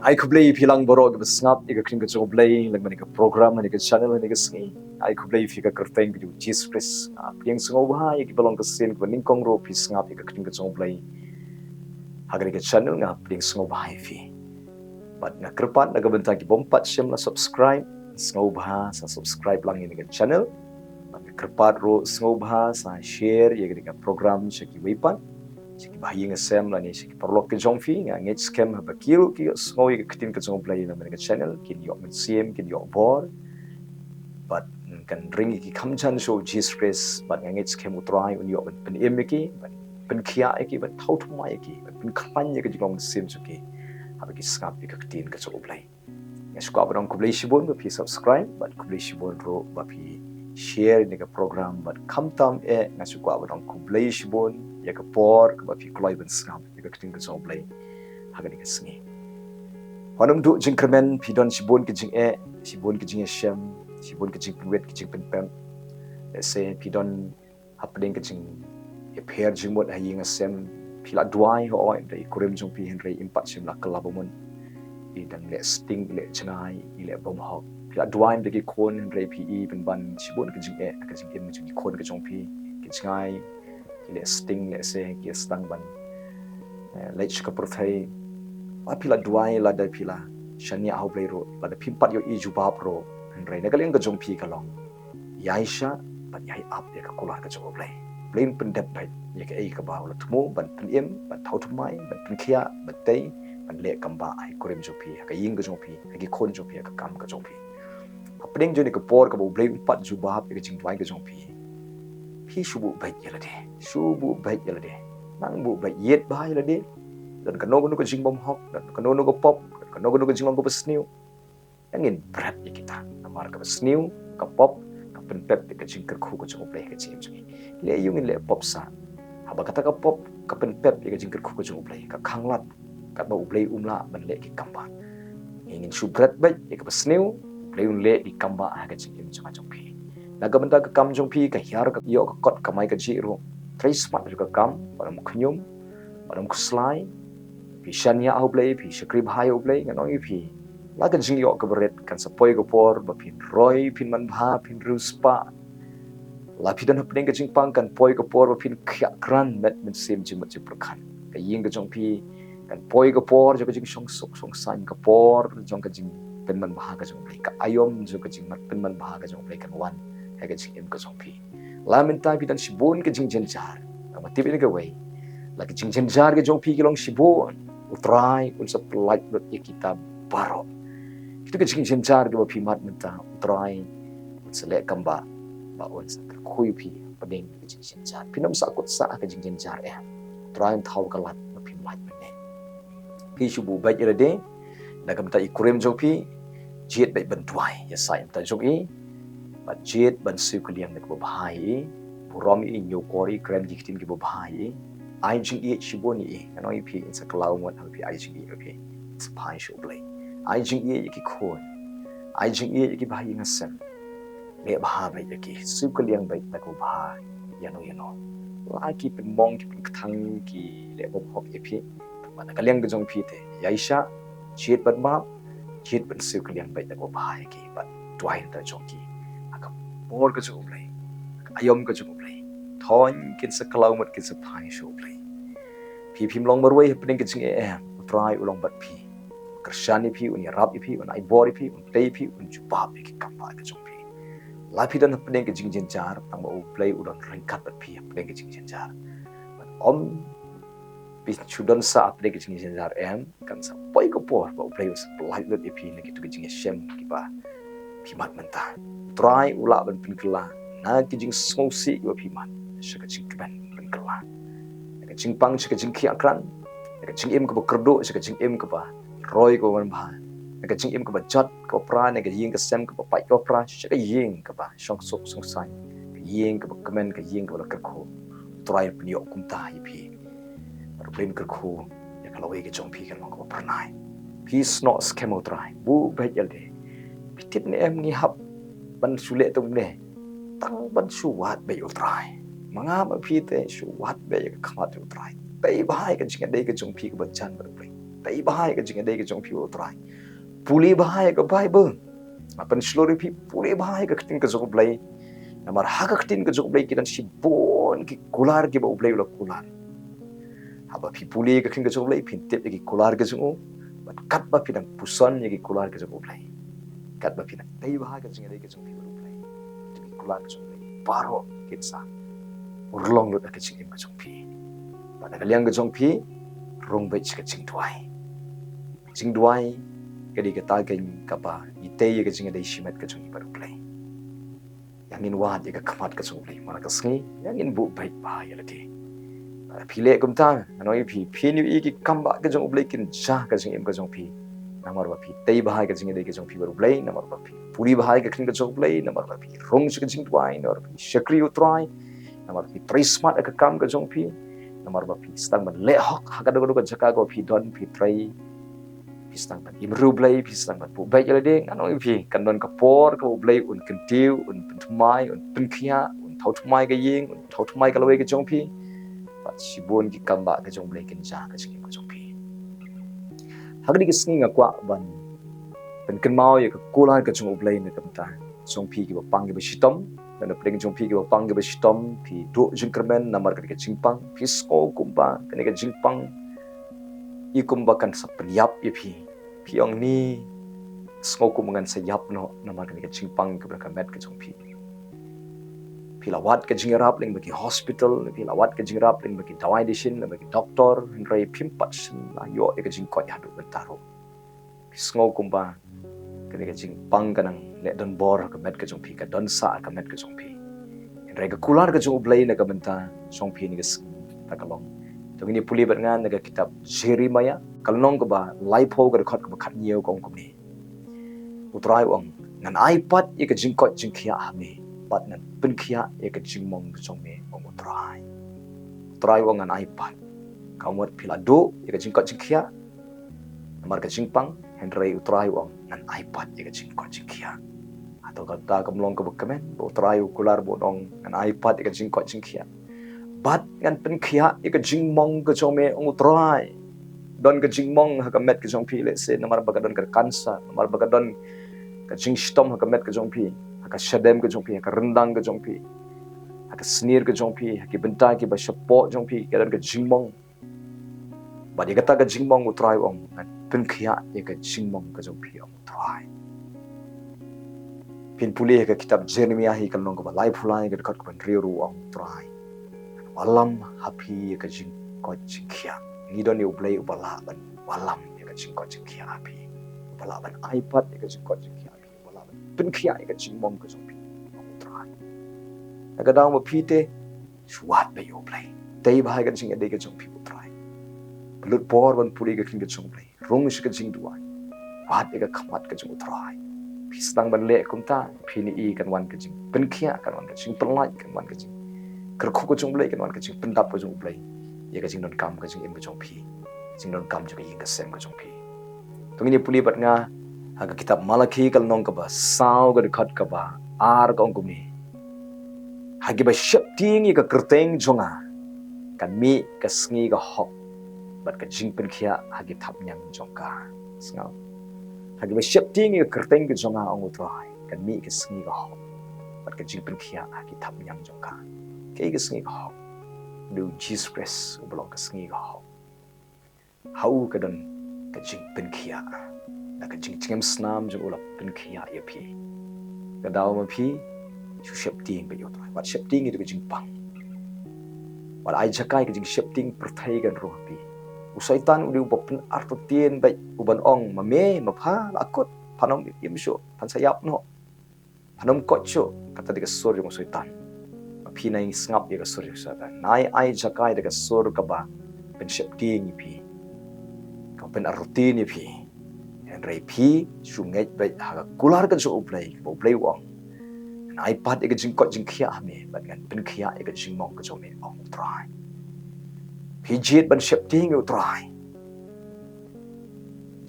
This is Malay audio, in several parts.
I could play pilang borok ke snap ika kring ke play like manika program manika channel manika singi I could play fika kerteng ke Jesus Christ piang sengo bah iki belong ke sin ke ningkong ro pi snap ika kring ke play hagari ke channel nga piang sengo bah fi but na kerpat na gabenta ki bompat syam na subscribe sengo bah sa subscribe lang ini ke channel but kerpat ro sengo bah sa share ya ke program syaki wepan Siki bahayi nga sem la ni siki perlok ke jongfi nga ngej scam ha bakil ki sngoy ke ketin ke jong play na menga channel kin yok men sim kin yok bor but kan ring ki kamchan show Jesus Christ but nga ngej scam utrai un yok pen em ki but pen khia ki but thau thumai ki but pen khan ye ke jong sim chuki ha ki skap ki ketin ke jong play nga suka abang ku play shibon ba pi subscribe but ku play shibon ro ba pi share ni ke program but kamtam nga suka abang ku play shibon ya ke por ke bapi kloi ben skam ya ke ting ke so play ha ke singi honum du jingkremen pidon sibon ke jing shem sibon ke jing penwet ke jing penpem let's say pidon happening ke jing e pair jing mot ha yinga sem pila duai ho oi dei kurem jong pi henry impat sim la kelabomon i dan le sting le jangai i le bom hok pila duai de ke kon henry pi i ben ban sibon ke jing em jing kon ke jong pi ke jangai le sting le se ki stang ban le chika prothai apila duai la da pila shania au play ro la da pimpat yo i juba pro henry na kaleng ka jong pi kalong yaisha ban yai up ya ka kular ka jong play plain pen dep bai ya ka ei ka ba la thumo ban pen em ban thau thumai ban pen khia ban tei ban le kamba ai korem jo pi ka ying ka jong pi ka ki khon jo pi ka kam ka jong pi apning jo ni ka por ka bo play pat juba ka jing duai ka jong pi Pi subuh baik ya lade, nang bu baik yet bahaya lade, dan kano ke jing bom hok, dan kano ke pop, dan kano ke jing bom besniu, angin berat ya kita, namar ke besniu, ke pop, ke penpep ke jing kerku ke jing oplay ke jing jing, le yungin le pop sa, haba kata ke pop, ke penpep ke jing kerku ke jing oplay, ke kanglat, kat bau oplay umla ban le ke kamba, ingin subrat baik ya ke besniu, oplay le di kamba ke jing jing pi. Naga benda ke kam jong pi ke hiar ke yo ke kot ke mai ke ji ro trai smart juga kam padam khunyum padam khuslai pi shania au play pi shkrib hai au play nganoi pi la ke jing yo ke beret kan sapoi ke por ba pin roi pin man bha pin ruspa la pi dan hapning ke jing pang kan poi ke por ba pin khya kran met men sim ji mat ji prakhan ke ying ke jong pi kan poi ke por jo ke jing song sok song san ke por jong ke jing pen man bha ke jong play ka ayom jo ke jing mat pen man bha ke jong play kan wan ke jing em ke jong pi la men tai pi dan sibon ke jing jen jar ma tip ni ke wei la ke jing jen jar ke jong pi ke long sibon utrai un supply lot ye kita baro itu ke jing jen jar ke pi mat men ta utrai un selek kamba ba un sa kui pi peding ke jing jen jar pi nam sa kot sa ke jing jen jar utrai thau ka lat pi mat men ne pi subu ba je de na kam ta ikurem jong pi jet bai ban tuai ya sai ta jong i Budget ban su kuliang nak babhai purom i nyokori krem jiktin ki babhai ai jing i shiboni i anoi pi in sa klau mon pi ai jing i okay it's pai show play ai jing i ki khon ai jing i ki bhai ngasam le bha bai ki su kuliang bai nak babhai yano la ki pen mong ki pen thang ki le bob hok e pi mana kaliang gejong pi te yaisha chit ban ma chit ban su kuliang bai nak babhai ki but twain ta jong ki por ke jong play ayom ke jong play thon kin sa klau mat kin sa pai show play pi phim long marwai happening ke jing try ulong bat pi krishani pi un yarab pi un ai bori pi un tei pi un juba pi ki kamba ke jong pi la pi dan happening ke jing jen jar tang ba play udon ringkat bat pi happening ke jing jen jar om pi chudon sa happening ke jing jen jar kan sa poi ko por ba play us light lot pi ne ki tu ke jing shem ki ba pi mat mentah try ula ban pin kela na ki jing smosi wa pi man shaka jing ban pin kela ka jing pang shaka jing khia kran ka jing em ka ba kerdo shaka jing em ka ba roi ko ban ba ka jing em ka ba jat ko pra ne ka ying ka sem ka ba pai ko pra shaka ying ka ba shong sok song sai ka ying ka ba kamen ka ying ka ba ka ko try pin yo kum ta hi pi ba pin ka ko ya ka lawi ka jong pi ka long ko pranai peace not scam try bu ba yal de pitit ne em ngi hap ban sule tum ne tang ban suwat be utrai manga ma pi te suwat be ka khamat utrai pe bai ka jinga de ka jong pi ka ban chan ba pe tay bahai ka jing dei ka jong phi utrai puli bahai ka Bible apan slori phi puli bahai ka kting ka jong blai namar ha ka kting ka jong blai kidan si bon ki kular ki ba blai la kular haba phi puli ka kting ka jong blai phin tep ki kular ka jong bat kat ba phi dang pusan ki kular ka jong blai kat ba phi dang tay bahai ka jing dei ka jong phi blai ki kular ka jong blai paro kitsa urlong lut ka jing ka jong phi ba da liang ka jong phi rong bai ka jing duai kadi ka tagay ka ba itay ka jing dei shimat ka jong ibaru play yang in wad ka kamat ka jong play mara ka sngi yang in bu bai ba ya lati phile kum ta anoi phi ni ki kamba ka jong play kin ja ka jing im ka jong phi namar ba phi tay ba ka jing dei ka jong phi baru play namar ba phi puri ba ka kin ka jong play namar ba phi rong ka jing duai namar phi shakri utrai namar phi prismat ka kam ka jong phi namar ba phi stang ban le hok ha ka do ka jaka ko phi don phi trai pisang ban imru blai pisang ban pu bai jale ding anoi phi kan don ka por ka blai un kentiu un pentumai un penkhia un thau thumai ka ying un thau thumai ka loi ka jong phi pat sibon ki kamba ka jong blai kin ja ka jing ka jong phi hagdi ki sngi nga kwa ban pen kan mau ye ka kulan ka jong blai ne ka ta jong phi ki ba pang ki ba shitom dan pring jong phi ki ba pang ki ba shitom phi do jingkermen namar ka jingpang phi sko kumpa ka jingpang ikum bakan sa penyap ya pi ong ni smoku mengan sayap no nama kan ka chingpang ka berka med ka jongpi pi lawat ka jingrap ling bagi hospital pi lawat ka jingrap ling bagi dawai disin bagi doktor rai pimpat sin la yo ka jingkot ya du bentaro pi smoku ba kan ka jingpang kanang le don bor ka med ka jongpi ka don sa ka med ka jongpi rai ka kular ka jong blai na ka benta jongpi ni ka takalong tong ini puli ngan naga kitab Jeremiah kalnong ko ba life ho ga khot ko khat niyo ko ni utrai ong nan iPad ye ka jingkot jingkhiah me pat nan penkhia ye ka jingmong jong me ong utrai ong nan iPad kamot pila do ye ka jingkot jingkhiah namar ka jingpang henry utrai ong nan iPad ye ka jingkot jingkhiah atau kata kamlong ko bekamen utrai kular bodong nan iPad ye ka jingkot jingkhiah bat ngan penkhia ka jingmong ka jome utrai don ka jingmong ha ka met ka jong phi le se namar baga don ka kansa namar baga don ka jingstom ha ka met ka jong phi ha ka shadem ka jong phi ha ka rendang ka jong phi ha ka snir ka jong phi ha ki benta ki ba shapo jong phi ka don ka jingmong ba dia kata ka jingmong utrai ong penkhia ka jingmong ka jong phi utrai pin puli ka kitab Jeremiah hi kalong ko ba lai phulai ka kat ko rio ru ong utrai walam happy ka jing ko jingkhiah ni don you play ubala ban walam ka jing ko jingkhiah happy ubala ban iPad ka jing ko jingkhiah happy ubala ban penkhia ka jing mom ka jong pi utrai ka daw mo phite swat be you play dei bhai ka jing dei ka jong pi utrai lut por ban puli ka king ka jong play rong shi ka jing duai wat ka khamat ka jong utrai pisang ban le kumta phini I kan wan ka jing penkhia kan wan ka jing pelai kan wan ka jing kerku ko jong blai kan wan ka jing pendap ko jong blai ye ka jing don kam ka jing im ka jong phi jing don kam juga ing ka sem ka jong phi tong ini puli bat nga aga kitab Malaki kal nong ka ba saw ga khat ka ba ar ka ong kum ni hagi ba shep ting ka kerteng jonga kan mi ka sngi ka hok bat ka jing pen khia hagi thap nyang jong ka snga hagi ba shep ting ka kerteng ka jonga ong utrai kan mi ka sngi ka hok bat ka jing pen khia hagi thap nyang jong ka cái sngi ka hok du Jesus Christ ublo ka sngi ka hok hau ka don ka jing pen khia na ka jing chingem snam jo ulap pen khia ya phi ka daw ma phi chu shep ting be yo trai wat shep ting itu ka jing pang wat ai jakai ka jing shep ting perthai kan ro pi usaitan udi upapun arto tien bai uban ong ma me ma pha akut phanom im sho phan sayap no phanom ko cho kata diga sur yung usaitan phi nai ngap ye ka sur sa ta nai ai jakai de ka sur ka ba pen shep ting phi ka pen routine phi en rei phi su ngai bai ha kular ka so play wong nai pat e ka jing ko jing khia me ban gan pen khia e ka jing mong ka so me ong try phi jit ban shep ting you try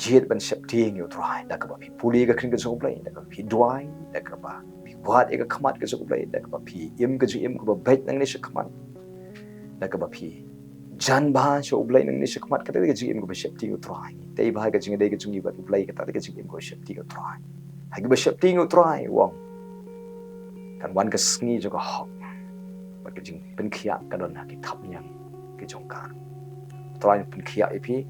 jit ban shep ting you try da ka ba phi puli ka kring ka so play da ka phi duai da ka ba wat eka khamat ka so play da ka phi im ka ji im ka ba bet nang ni se khamat da ka ba phi jan bah so ublay nang ni shikmat kata ke jing im go shep ting utrai tei bah ke jing dei ke jing ibat ublay kata ke jing im go shep ting utrai hagi ba shep ting utrai wong kan wan ke sngi jo ko hok ba ke jing pen khia ka don ha ki thap nyang ke jong ka trai pen khia ipi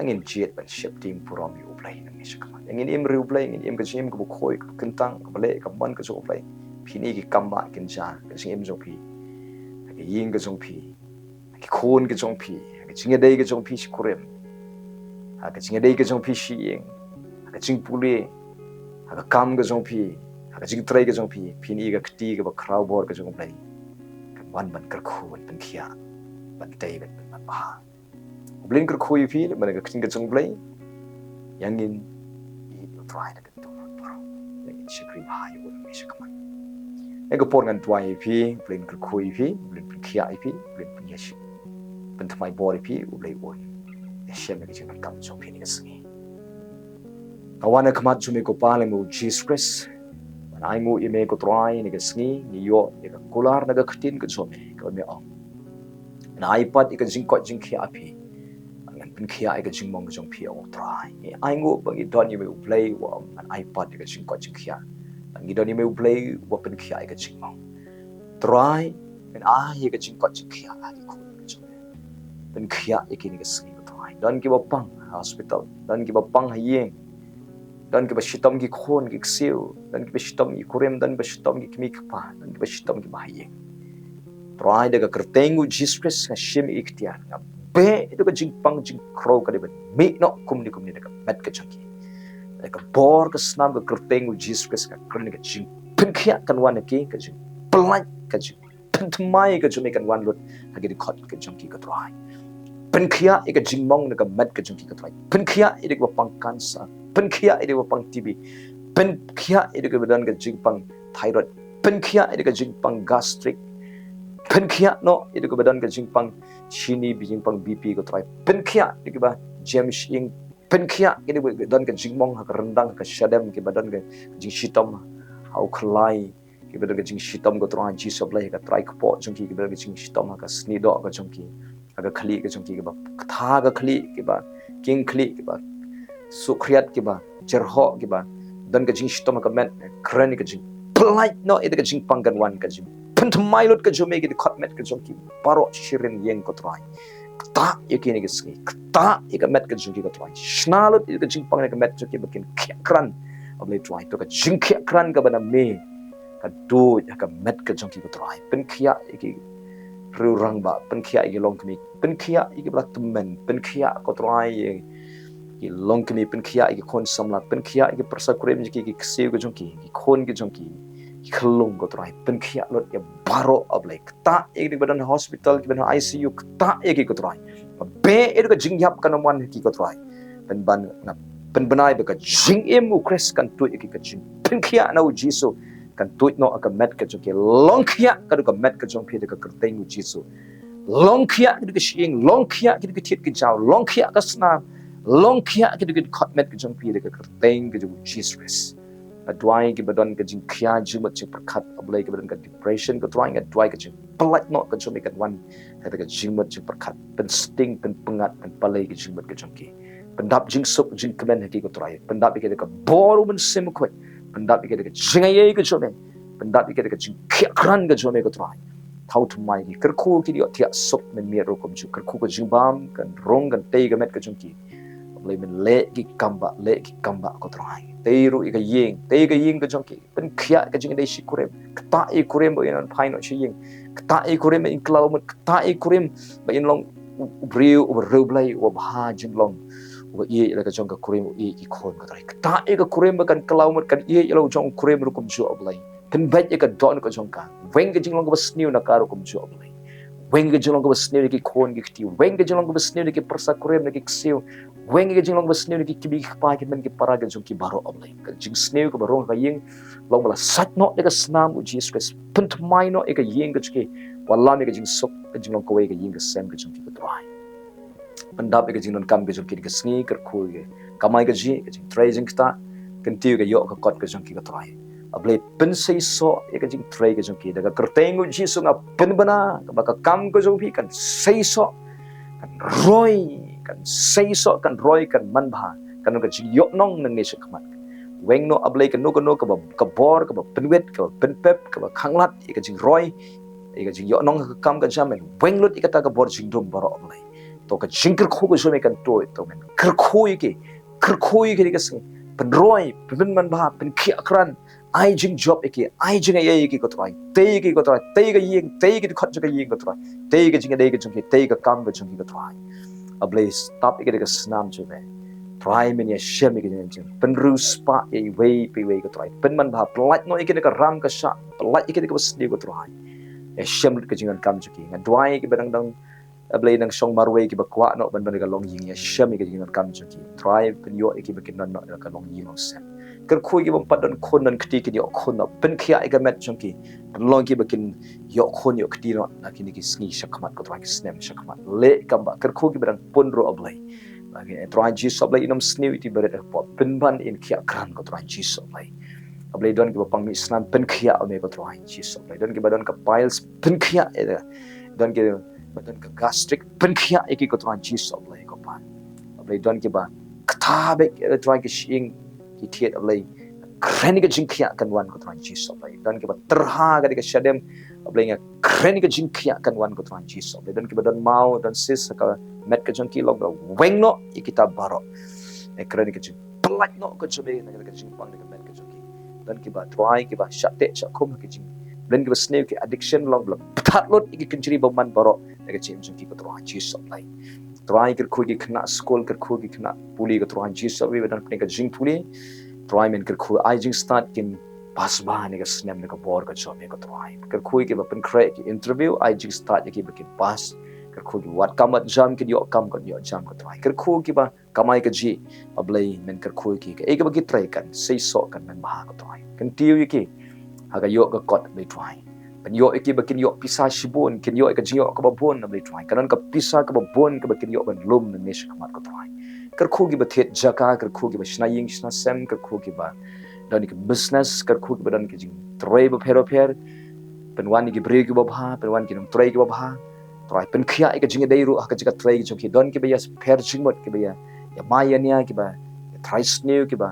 yang in jet ban shep ting purom yu ublay nang ni shikmat yang in im ri ublay in im ke jing im go khoi kentang ka bale ka man ke jo ublay phini ki kamba kin ja ke jing im jo pi ke ying ke jong pi ki khôn ke jong pi ke jing dei ke jong pi shikurem ha ke jing dei ke jong pi shi yeng ha ke jing pule ha ke kam ke jong pi ha ke jing trai ke jong pi phini ke kti ke ba kraw bor ke jong plai kan wan ban kar khu ban khia ban dei ban ba blin kar khu pi ban ke kting ke jong plai yang in i try na ke to pro yang in shikri ba yu mi shikaman yang ke por ngan tuai pi blin kar khu pi blin khia pi blin yashi bentuk my body pi ublay un shem ke jing kam so pi ni sngi kawana khamat jume ko pale mu Jesus Christ man ai mu ime ko try ni ke sngi ni yo ni ka kular na ga khatin ke some ka me ong na ai pat ik jing ko jing khia pi ngan pin khia ik jing mong jong pi ong try ni ai ngu bang i don ni me ublay wa man ai pat ik jing ko jing khia ngi don ni me ublay wa pin khia ik jing mong try and ai ik jing ko jing khia ai ko pen khia ikini ke sngi ko thai dan ki bapang hospital dan ki bapang hayeng dan ki bashitam ki khon ki xiu dan ki bashitam ki kurem dan bashitam ki kmik pa dan ki bashitam ki mahayeng try daga kertengu Jesus Christ ka shim iktiar na be itu ka jingpang jing kro ka de me no kumni daga met ka chaki daga bor ka snam ka kertengu Jesus Christ ka krni ka jing pen khia kan wan ki ka jing plai ka jing pen thmai ka jumi kan wan lut ha ki khot ka jong ki ka try pen khia ik jing mong na ka met ka jong ki ka try pen khia ik ba pang cancer pen khia ik ba pang TB pen khia ik ba dan ka jing pang thyroid pen khia ik ka jing pang gastric pen khia no ik ba dan ka jing pang chini bi jing pang BP ka try pen khia ik ba james ing pen khia ik ba dan ka jing mong ha ka rendang ka shadam ki ba dan ka jing shitam hau khlai ki ba dan ka jing shitam ka try ji supply ka try ka po jong ki ba dan ka jing shitam ha ka sni do ka jong ki aga khali ke jong ki ba tha ga khali ki ba king khali ki ba sukhriyat ki ba jerho ki ba dan ka jing shitom ka met krani ka jing plai no ida ka jing pangan wan ka jing pent mailot ka jome ki khot met ka jong ki paro shirin yeng ko trai ta yakini ki ski ta ika met ka jong ki ka trai snalot ida ka jing pang ka met ki ba kin kran oblay trai to ka jing kran ka ba na me ka do ka met ka jong ki ka trai pen khia ki riu rang ba pen khia i long kmi pen khia i bla tumen pen khia ko trai i long kmi pen khia i kon samla pen khia i persa kurem ki ksiu ko jong ki khon ki jong ki khlung ko trai pen khia lot ya baro of like ta i badan hospital ki badan ICU ta e ki ko trai be e ko jing yap kan man ki ko trai pen ban na pen banai be ka jing emu kres kan tu ki ka jing pen khia na u jisu kan tuit no aka met ka jong ki long khia ka ka met ka jong phi ka kerteng u jisu long khia ki ka shing long khia ki ka thit ki jaw long khia ka sna long khia ki ka khot met ka jong phi ka kerteng ka jong Jesus adwai ki badon ka jing khia jumat chi prakhat ablai ki badon ka depression ka trying adwai ka jing palat no ka jong kan wan ka ka jingmat chi prakhat pen sting pen pengat pen palai ki jingmat ka jong ki pendap jing sup jing kemen ki ka try pendap ki ka boru men sim ko pendap ki ka jingaye ka jome pendap ki ka jing khia kran ka jome ka try thau tu mai ki kerku ki dio thia sup men mi ro kom ju kerku ka jing bam kan rong kan tei ka met ka jong ki ablai men le ki kamba ko try teiru ika yeng ka jong ki pen khia ka jing dei shi kurem kta e kurem bo in phai no shi yeng kta e kurem in klau mut kta e kurem ba in long briu over roblai wa bha jing long wa ye la ka jong ka kurem e ki khon ka trai kta e ka kurem ba kan klau mut kan ye lo jong kurem ru kum ju oblai pen bet e ka don ka jong ka weng ka jing long ka sniu na ka ru kum ju oblai weng ka jing long ka sniu ki khon ki kti weng ka jing long ka sniu ki persa kurem na ki ksiu weng ka jing long ka sniu ki kibi pa ki men ki para ka jong ki baro oblai ka jing sniu ka barong ka yeng long bala sat no de ka snam u Jesus Christ punt mai no e ka yeng ka chki walla me ka jing sok ka jing long ka we ka yeng ka sem ka jong ki ka trai pandap e ka jing non kam ka jong ki ka sngi ka khu ge kamai ka ji ka jing trai jing ta kan tiu ka yo ka kot ka jong ki ka trai ablai pen sei so e ka jing trai ka jong ki da ka kerteng u Jesus nga pen bana ka ba ka kam ka jong pi kan sei so kan roi kan seiso kan roi kan manbha kan ka jing yok nong nang ne shakmat weng no ablay kan no ka bor ka penwet ka penpep ka khanglat ka jing roi ka jing yok nong ka kam ka jamen weng lut ka ta ka bor jing dum baro ablay to ka jing ker khu ka so me kan to men ker khu ke ka sing pen roi pen manbha pen khia kran ai jing job eke ai jing ai ki ko trai te ga yeng te ki khot ka yeng ko trai te ga jing dei ga jing te ga kam ga jing ko trai ablay stop eke ga snam chu me try men ya shem eke jing pen ru spa e wei ko trai pen man bha plat no eke ka ram ka sha plat eke ka sni ko trai e shem ka jing kam chu ki ngan dwai ki badang dang ablay nang song marway ki ba kwa no ban ka long ying ya shem eke jing kam chu ki try pen yo eke ba kin no ka long ying no sem ker khui ki bam padan khon nan khti ki yo khon no pen khia ega met chunki long ki bakin yo khon yo khti no na ki sngi shakmat ko trai snem shakmat le kamba ker khu ki badang ponro ablay bagi trai ji soblay inam sniu iti beret po pen ban in khia kran ko trai ji soblay ablay don ki bapang mi snan pen khia ame ko trai ji soblay don ki badon ka piles pen khia don ki badon ka gastric pen khia eki ko trai ji soblay ko pan ablay don ki ba ktabe trai ki shing ki thiet ablay krenika jingkhiah kan wan ko tran Jesus ablay dan ke ba terha ga ka shadem ablay nga krenika jingkhiah kan wan ko tran Jesus ablay dan ke ba dan mau dan sis ka met ka jangki log weng no ikita baro e krenika jing pelat no ko chobe na ka jing pang ka met ka jangki dan ke ba try ke ba shatte chakum ka jing dan ke ba snake ke addiction log phat lot iki kenchiri ba man baro na ka jangki ko tran Jesus ablay try ker khogi khna school ker khogi khna puli ka tran Jesus ablay dan ka jing puli try men ker khu ai jing start kin pas ba ne ka snem ne ka bor ka chom ne ka try ker khu ki ba pen kre ki interview ai jing start ki ba ki pas ker khu ki wat kamat jam ki yo kam ka yo jam ka try ker khu ki ba kamai ka ji ablay men ker khu ki ka e ka ba ki try kan sei so kan men ba ka try kan tiu ki ha ka yo ka kot be try pen yo ki ba kin yo pisa shibon kin yo ka jing yo ka ba bon be try kanan ka pisa ka ba bon ka ba kin yo ban lum ne ne shak mat ka try ker khu ki ba thet jaka ker khu ki ba shnaying shna sem ker khu ki ba dan ki business ker khu ki ba dan ki jing trei ba phero pher pen wan ki bre ki ba bha pen wan ki nam trei ki ba bha try pen khia ka jing dei ru ka jika trei ki jong ki don ki ba ya pher jing mot ki ba ya maya nia ki ba try snew ki ba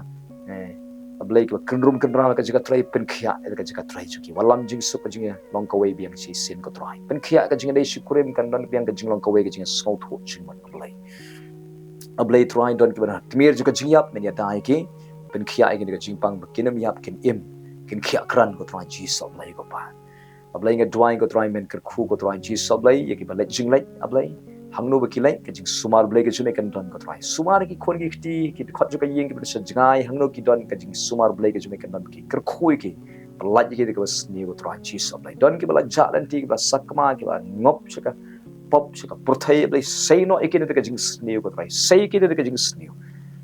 ablay ki ba kenrum kenra ka jika trei pen khia ka jika trei jong ki walam jing su ka jing long ka wei biang chi sin ko try pen khia ka jing dei shukurim kan don biang ka jing long ka wei ka jing so tho jing mot ablay try don ki ba tmir ju ka jing yap men ya dai ki pen khia ai ka jing pang kinam yap kin im kin khia kran ko try ji so ablay ko pa ablay nga dwai ko try men ker khu ko try ji so ablay ye ki ba let jing let ablay hangno ba ki lai ka jing sumar ablay ka chune kan don ko try sumar ki khon ki khti ki khot ju ka yeng ki ba sa jangai hangno ki don ka jing sumar ablay ka chune kan don ki ker khu ki lat ki ka ba sni ko try ji so ablay don ki ba la ja lan ti ki ba sakma ki ba ngop chaka pop chaka purthai ablay sei no ekin ka jing sni ko try sei ki ka jing sni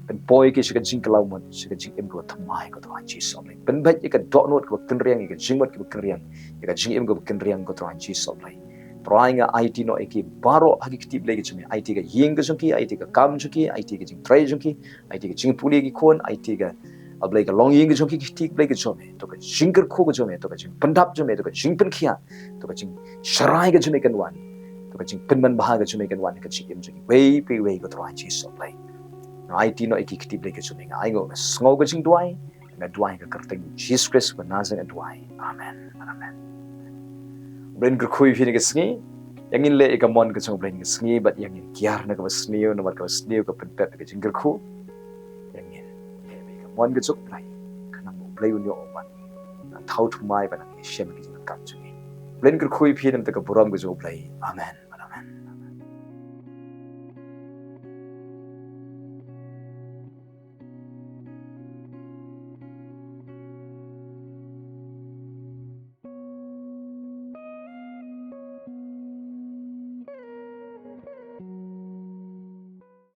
pen boy ki shika jing kalau mon shika jing em ko thamai ko tran chi som lai pen bait ka dot not ko ken riang ka jing mot ko ken riang ka jing em ko ken riang ko tran chi som lai trying IT no eki baro hagi kitib legi chumi IT ka yeng ka junki IT ka kam junki IT ka jing trai junki IT ka jing puli ki kon IT ka ablay ka long yeng ka junki kitik legi chumi to ka jing ker ko ka chumi to ka jing pandap chumi to ka jing pen khia to ka jing sharai ka chumi kan wan to ka jing pen man bah ka chumi kan wan ka jing em junki wei pe wei ko tran chi som lai IT no iki kitib legi chumi nga aingo sngo ka jing duai na duai ka kerteng Jesus Christ wa nazang duai amen amen brain ka khui phini ka sngi yang in le ka mon ka chong brain ka sngi but yang in kiar na ka snio na ka snio ka pen pet ka jing ka khu yang in le ka mon ka chok lai kana mo play un yo man na thau thu mai ba na shem ki ka chungi brain ka khui phini ta ka buram ka jo play amen amen